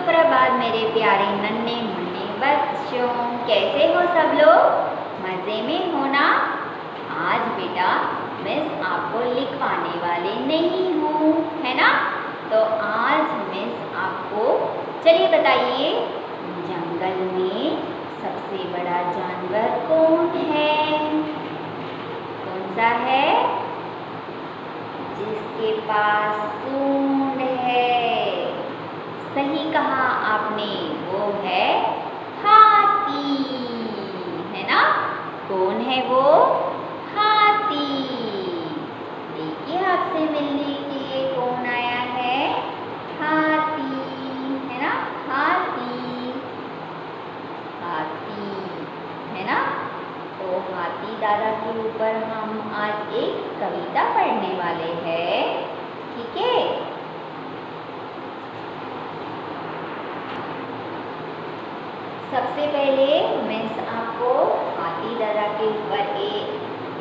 सुप्रभात मेरे प्यारे नन्हे मुन्ने बच्चों, कैसे हो सब लोग? मज़े में हो ना? आज बेटा मिस आपको लिखवाने वाले नहीं हूँ, है ना? तो आज मिस आपको, चलिए बताइए, जंगल में सबसे बड़ा जानवर कौन है? कौन सा है? जिसके पास सूंड है। सही कहा आपने, वो है हाथी, है ना? कौन है वो? हाथी। देखिए आपसे मिलने के लिए कौन आया है? हाथी, है ना? हाथी, हाथी, है ना? तो हाथी दादा के ऊपर हम आज एक कविता पढ़ने वाले हैं, ठीक है? सबसे पहले मैं आपको हाथी दादा के ऊपर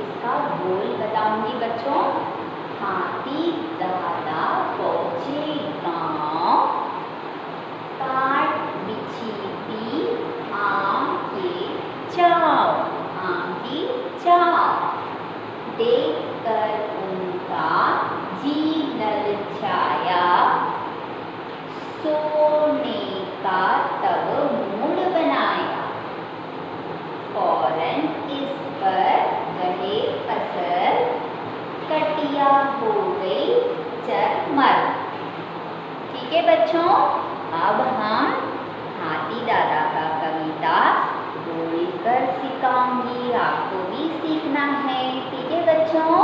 इसका बोल बताऊंगी बच्चों। हाथी दादा पहुंचे गांव, काट बिछी थी आम के छाँव, आम की छाँव। देख कर उनका जी ललचाया, सोने का तब मूड बनाया। फौरन इस पर गए फसल, कटिया हो गई चरमर। ठीक है बच्चों, अब हम हाथी दादा का कविता बोलकर सिखाऊंगी, आपको भी सीखना है, ठीक है बच्चों?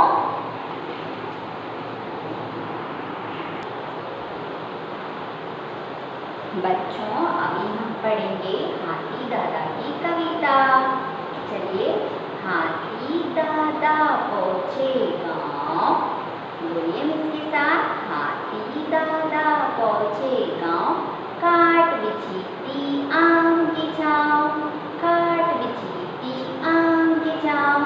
बच्चों अभी हम पढ़ेंगे हाथी दादा की कविता। चलिए, हाथी दादा पहुँचे गाँव, बोलिए इसके साथ। हाथी दादा पहुँचे गाँव, काट बिछी थी आम की छाँव, काट बिछी थी आम की छाँव।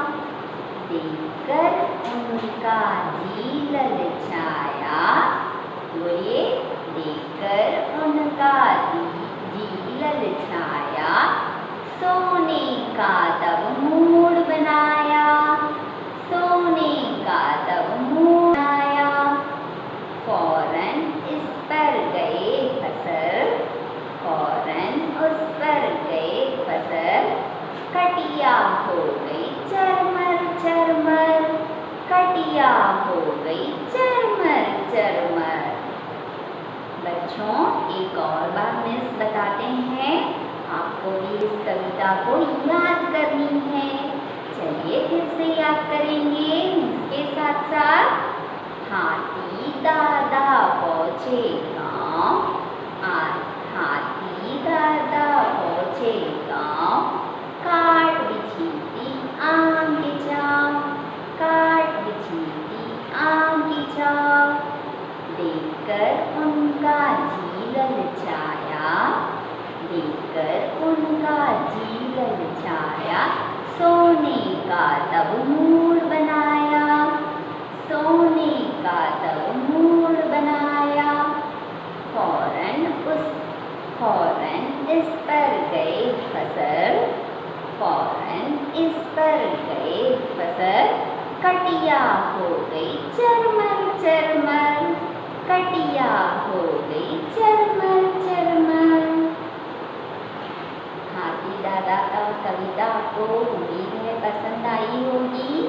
देखकर उनका जी ललचाया, बोलिए, देखकर उनका जी ललचाया, सोने का तब मूड बनाया, सोने का तब मूड बनाया। फौरन इस पर गए फसल, फौरन उस पर गए फसल, कटिया हो गई चरमर चरमर, कटिया हो गई चरमर चरमर। बच्चों एक और बात मिस बताते हैं, आपको भी इस कविता को याद करनी है। चलिए फिर से याद करेंगे इसके साथ साथ। हाथी दादा पहुँचे गाँव, हाथी दादा पहुँचे गाँव, काट बिछी थी आम की छाँव, काट बिछी थी आम की छाँव। देखकर उनका जी ललचाया, देखकर उनका जी ललचाया, सोने का तब मूड बनाया, सोने का तब मूड बनाया। फौरन इस पर गए फसल, फौरन इस पर गए फसल, कटिया हो गई चरमर चरमर, कटिया हो गई चरमर चरमर। हाथी दादा का कविता आपको उम्मीद है पसंद आई होगी।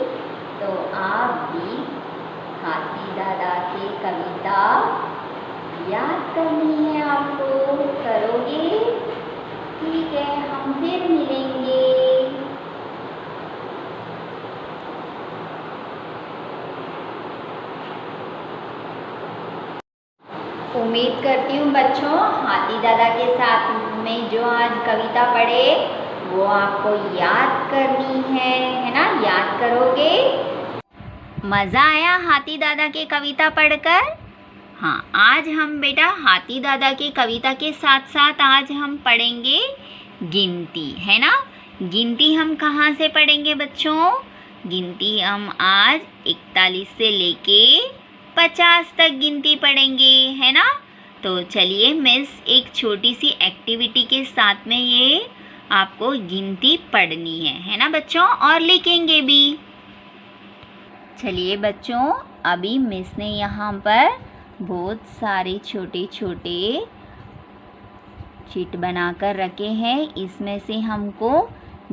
तो आप भी हाथी दादा की कविता याद करनी है आपको, करोगे? ठीक है, हम फिर मिलेंगे। उम्मीद करती हूँ बच्चों हाथी दादा के साथ में जो आज कविता पढ़े वो आपको याद करनी है ना? याद करोगे? मज़ा आया हाथी दादा की कविता पढ़कर? हाँ, आज हम बेटा हाथी दादा की कविता के साथ साथ आज हम पढ़ेंगे गिनती, है ना? गिनती हम कहाँ से पढ़ेंगे बच्चों? गिनती हम आज 41 से लेके 50 तक गिनती पढ़ेंगे, है ना? तो चलिए मिस एक छोटी सी एक्टिविटी के साथ में ये आपको गिनती पढ़नी है ना बच्चों, और लिखेंगे भी। चलिए बच्चों, अभी मिस ने यहाँ पर बहुत सारे छोटे छोटे चिट बनाकर रखे हैं। इसमें से हमको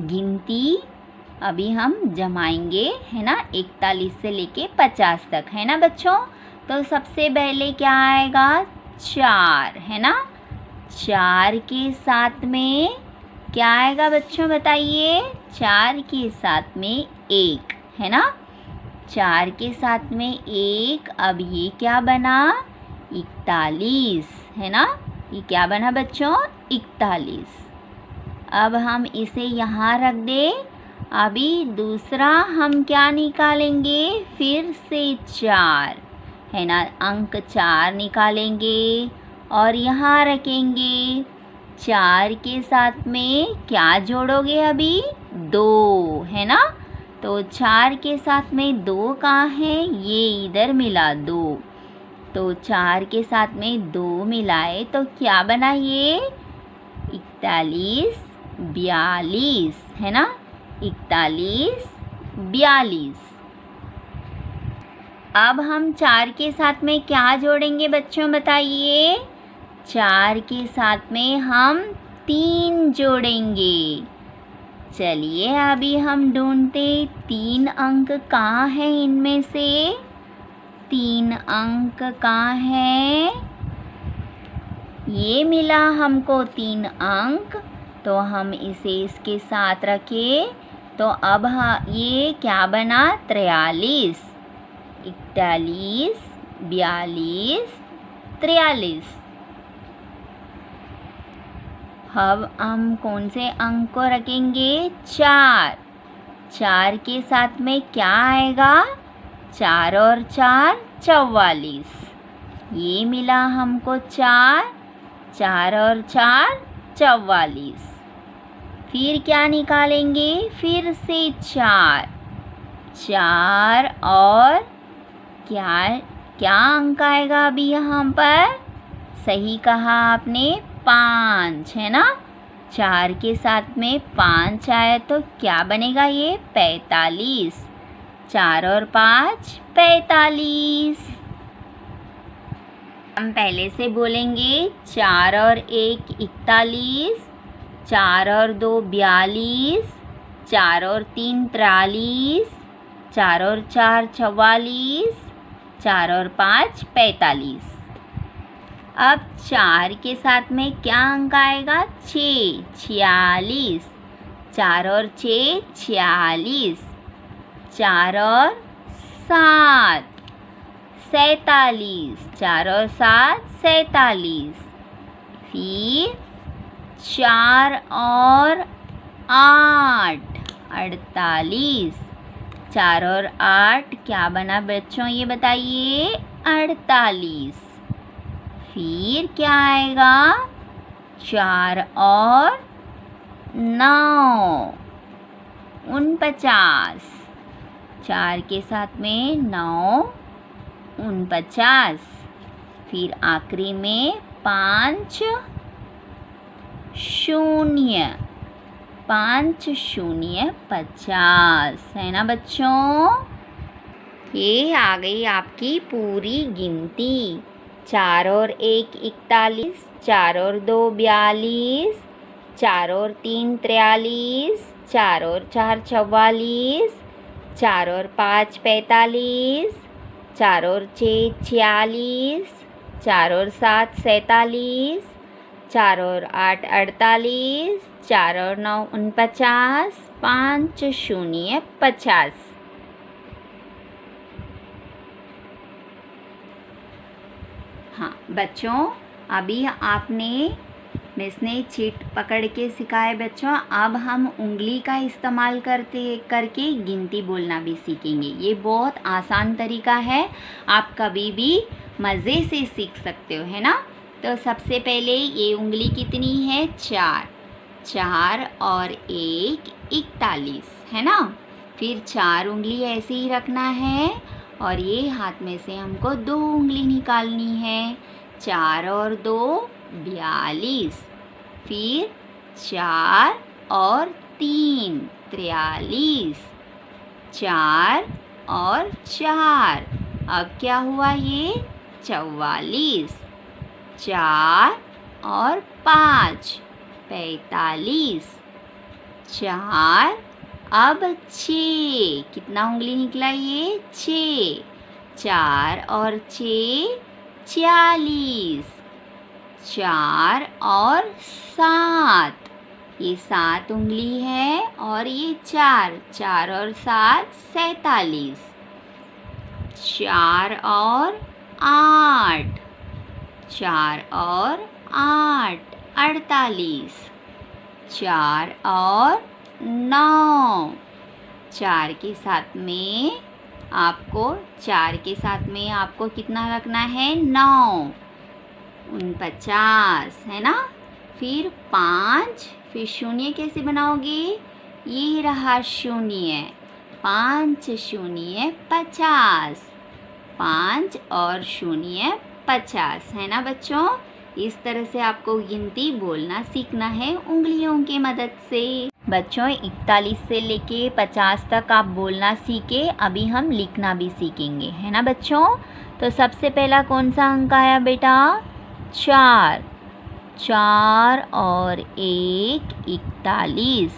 गिनती अभी हम जमाएंगे, है ना, 41 से लेके 50 तक, है ना बच्चों। तो सबसे पहले क्या आएगा? 4, है ना। 4 के साथ में क्या आएगा बच्चों, बताइए। 4 के साथ में 1, है ना। 4 के साथ में 1, अब ये क्या बना? 41, है ना। ये क्या बना बच्चों? 41। अब हम इसे यहाँ रख दे। अभी दूसरा हम क्या निकालेंगे? फिर से 4, है ना। अंक 4 निकालेंगे और यहाँ रखेंगे। 4 के साथ में क्या जोड़ोगे अभी? 2, है ना। तो 4 के साथ में 2 कहाँ है? ये इधर मिला 2। तो 4 के साथ में 2 मिलाए तो क्या बना ये? 41, 42, है ना। 41, 42। अब हम 4 के साथ में क्या जोड़ेंगे बच्चों, बताइए। 4 के साथ में हम 3 जोड़ेंगे। चलिए अभी हम ढूंढते 3 अंक कहाँ है इनमें से। 3 अंक कहाँ है? ये मिला हमको 3 अंक, तो हम इसे इसके साथ रखें। तो अब ये क्या बना? 43, 41, 42, 43। अब हम कौन से अंक को रखेंगे? 4। 4 के साथ में क्या आएगा? 4 और 4 44। ये मिला हमको 4, 4 और 4 44। फिर क्या निकालेंगे? फिर से 4, 4 और क्या अंक आएगा अभी यहाँ पर? सही कहा आपने, 5, है ना। 4 के साथ में 5 आया तो क्या बनेगा ये? 45। 4 और 5 45। हम पहले से बोलेंगे। 4 और 1 41, 4 और 2 42, 4 और 3 43, 4 और 4 44, 4 और 5 45। अब 4 के साथ में क्या अंक आएगा? 6, 46। 4 और 6 46, 4 और 7 47, 4 और 7 47। फिर 4 और 8 48, 4 और 8 क्या बना बच्चों, ये बताइए? 48। फिर क्या आएगा? 4 और 9 49। 4 के साथ में 9 49। फिर आखिरी में 5 0 5 0 50, है ना बच्चों। ये आ गई आपकी पूरी गिनती। 4 और 1 41, 4 और 2 42, 4 और 3 43, 4 और 4 44, 4 और 5 45, 4 और 6 46, 4 और 7 47, 4 और 8 48, 4 और 9 49, 5 0 50। हाँ बच्चों, अभी आपने मिस ने चिट पकड़ के सिखाए बच्चों। अब हम उंगली का इस्तेमाल करके गिनती बोलना भी सीखेंगे। ये बहुत आसान तरीका है, आप कभी भी मज़े से सीख सकते हो, है ना। तो सबसे पहले ये उंगली कितनी है? 4। 4 और 1 41, है ना। फिर 4 उंगली ऐसे ही रखना है और ये हाथ में से हमको 2 उंगली निकालनी है। 4 और 2 42, फिर 4 और 3 43, 4 और 4, अब क्या हुआ ये 44, 4 और 5 45, 4 अब 6, कितना उंगली निकला ये 6, 4 और 6 40, 4 और 7, ये 7 उंगली है और ये 4, 4 और 7 47, 4 और 8, 4 और 8 48, 4 और 9, 4 के साथ में आपको कितना रखना है 9, 49 है ना। फिर 5, फिर शून्य कैसे बनाओगे, ये रहा शून्य, 5 शून्य 50, 5 और शून्य 50 है ना बच्चों। इस तरह से आपको गिनती बोलना सीखना है उंगलियों की मदद से। बच्चों 41 से लेके 50 तक आप बोलना सीखे, अभी हम लिखना भी सीखेंगे है ना बच्चों। तो सबसे पहला कौन सा अंक आया बेटा 4, 4 और 1 41,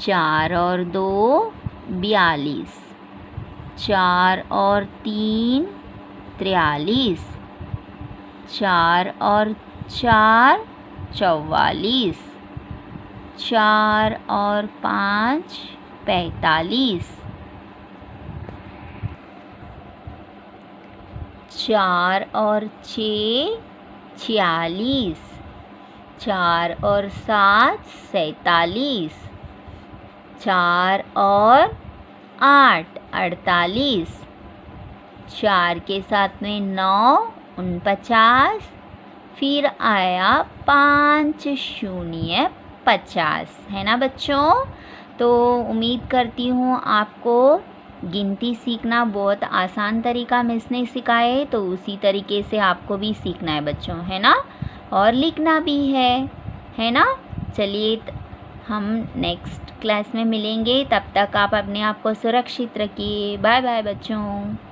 4 और 2 42, 4 और 3 43, 4 और 4 44, 4 और 5 45, 4 और 6 46, 4 और 7 47, 4 और 8 48, 4 के साथ में 9 49, फिर आया 5 शून्य 50 है ना बच्चों। तो उम्मीद करती हूँ आपको गिनती सीखना बहुत आसान तरीका मिस ने सिखाए, तो उसी तरीके से आपको भी सीखना है बच्चों है ना, और लिखना भी है ना। चलिए हम नेक्स्ट क्लास में मिलेंगे, तब तक आप अपने आप को सुरक्षित रखिए। बाय बाय बच्चों।